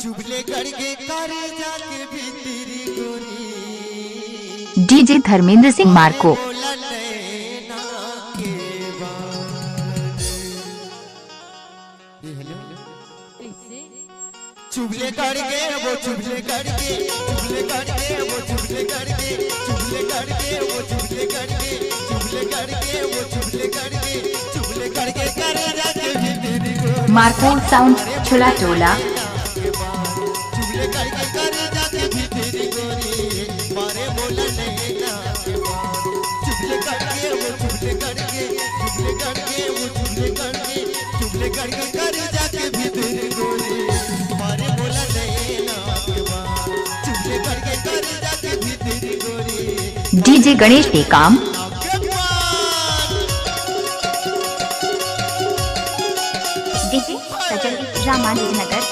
चुभले करके करे जाके भीतरी गोरी। डीजे धर्मेंद्र सिंह मार्को। चुभले करके वो चुभले करके चुभले करके वो चुभले करके चुभले करके वो चुभले करके चुभले करके वो चुभले करके चुभले करके करे जाके भीतरी गोरी। मार्को साउंड छुला टोला। चुभले करके करे जाके भीतरी गोरी मारे मोला नैना के बाल। चुभले करके वो चुभले करके चुभले करके वो चुभले करके चुभले करके करे जाके भीतरी गोरी मारे मोला नैना के बाल। चुभले करके करे जाके भीतरी गोरी। डीजे गणेश टेकाम। डीजे सजल रामानुजनगर।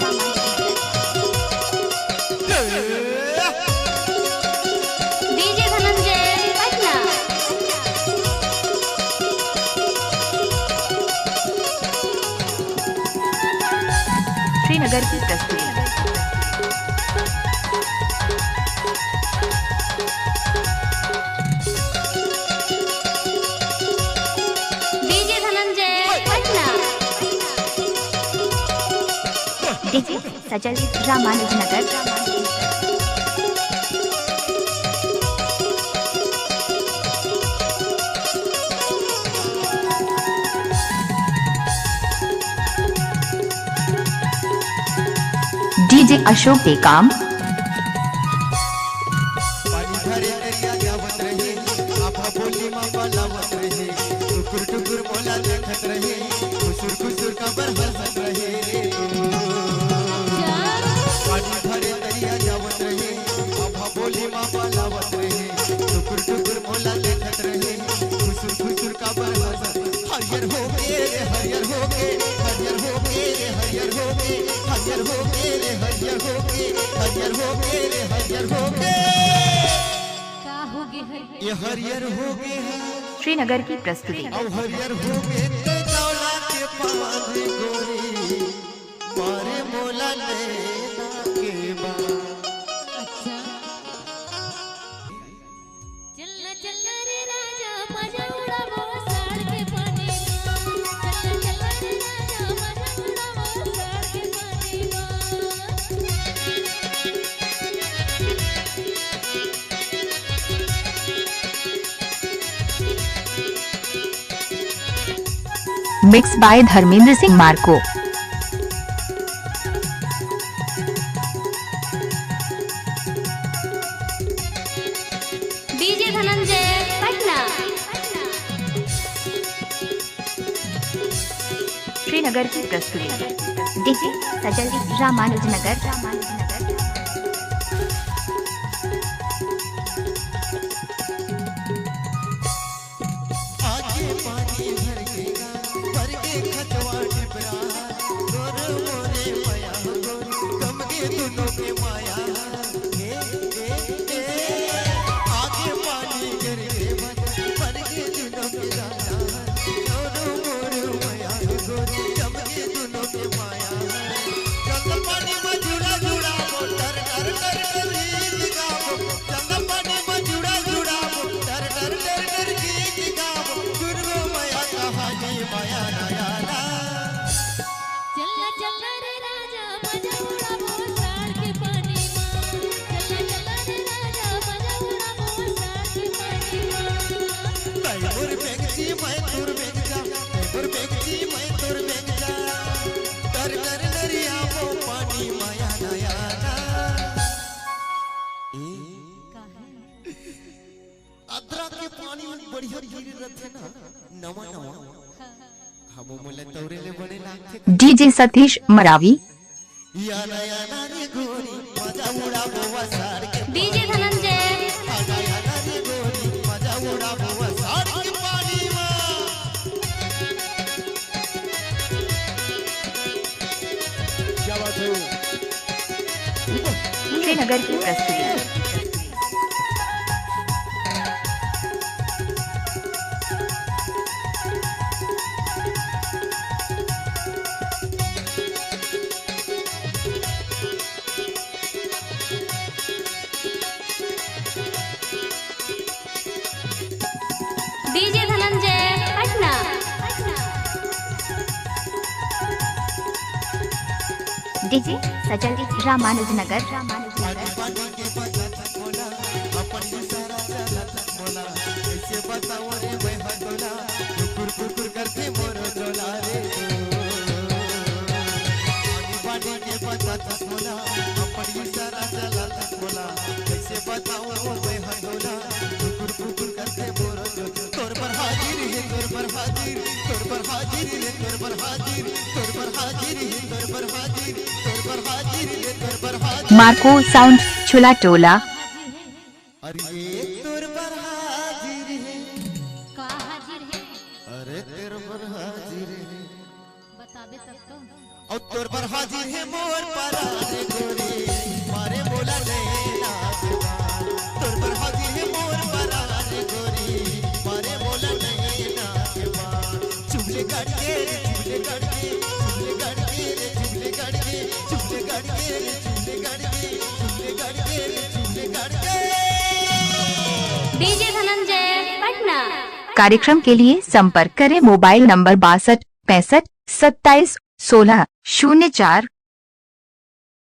डीजे धनंजय पटना। श्रीनगर की प्रस्तुति। डीजे धनंजय पटना। डीजे सजल रामानुजनगर। डीजे अशोक टेकाम। पानी भरे दरिया जावत रहे आभा बोली माँ लावत रहे टुकुर टुकुर मोला देखत रहे खुसुर खुसुर कबर हंसत रहे। पानी भरे दरिया जावत रहे आभा बोली माँ लावत रहे टुकुर टुकुर मोला देखत रहे खुसुर खुसुर कबर हंसत। हरियर हो गे रे हरियर हो गे हरियर हो गे रे हरियर हो गे हरियर हो गे रे हरियर हो गे हरियर हो गे रे हरियर हो गे। का हो गए ये हरियर हो गए हैं श्रीनगर की प्रस्तुति। अब हरियर हो गए ते दौला के पावन गोरी मारे मोला लेना के बाद। अच्छा चलना चलना रे राजा मजा उड़ावो साड़ के पानी में। चलना चलना रे राजा मजा उड़ावो साड़ के पानी mix by Dharmendra Singh Marco. DJ Dhananjay Patna. Srinagar की प्रस्तुति। डीजे सजल रामानुजनगर। आगे पानी भर के खतवा टिपरा गोर मोरे माया गोरी कम के दोनों के माया। आगे पानी भर के दोनों के राजा गोर मोरे माया गोरी कम के दोनों के माया। चंद पानी में जुड़ा जुड़ा डर डर डर डर गीत गावो। चंद पानी में जुड़ा जुड़ा डर डर डर डर गीत गावो। गुरु माया कहानी माया नया ना। चलना चलना रे राजा मजा उड़ावो साड़ के पानी में। चलना चलना रे राजा मजा उड़ावो साड़ के पानी में। तैमूर बेगची मैं तुर बेगचा तैमूर बेगची मैं तुर बेगचा डर डर दरिया वो पानी माया नया ना। अदरा के पानी में बढ़िया गिर रहते ना नवा नवा हम मोले तौरे ले बड़े लाखे। डीजे सतीश मरावी। या नया ना रे गोरी मजा उड़ावो साड़ के। डीजे धनंजय आजा या ना रे गोरी मजा उड़ावो साड़ के पानी में। क्या बात है श्रीनगर की प्रस्तुति। डीजे सजल रामानुजनगर आगे पानी के बचत बोला अपन सारा चलत बोला कैसे बताओ रे मैं हटोला कुकुर कुकुर करके मोर जोला रे आगे पानी के बचत बोला अपन सारा चलत बोला कैसे बताओ मैं हटोला कुकुर कुकुर करके मोर जोला तोर पर हाजिर है तोर पर हाजिर तोर पर हाजिर है तोर पर हाजिर तोर पर हाजिर है तोर पर हाजिर तोर पर हाजिर है तोर पर हाजिर मार्को साउंड छुला टोला। अरे तोर पर हाजिर है का हाजिर है अरे तेरे पर हाजिर है बताबे तब तो और तोर पर हाजिर है मोर पर रे गोरी मारे बोला नैना जवान तोर पर हाजिर है मोर पर रे गोरी मारे बोला नैना जवान चुगले गड़के रे चुगले गड़के चुगले गड़के रे चुगले गड़के चुगले गड़के रे चुगले गड़के चुगले गड़के रे चुगले गड़के डीजे धनंजय पटना। कार्यक्रम के लिए संपर्क करें मोबाइल नंबर 62 65 27 16 04।